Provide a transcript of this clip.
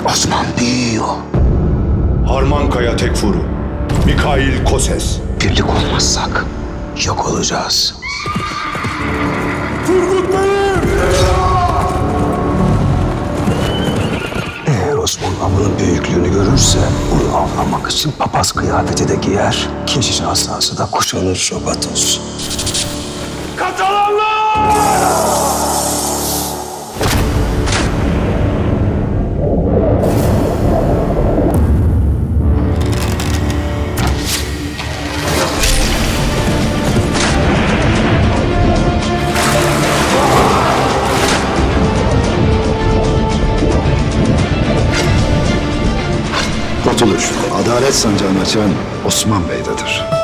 Osman büyüyor. Harmankaya Tekfuru, Mikhail Koses. Birlik olmazsak yok olacağız. Turgut Bey'im! Eğer Osman avının büyüklüğünü görürse onu avlamak için papaz kıyafeti de giyer. Keşiş asası da kuşanır Robatos. Katalanlar! Kurtuluş, adalet sancağını açan Osman Bey'dedir.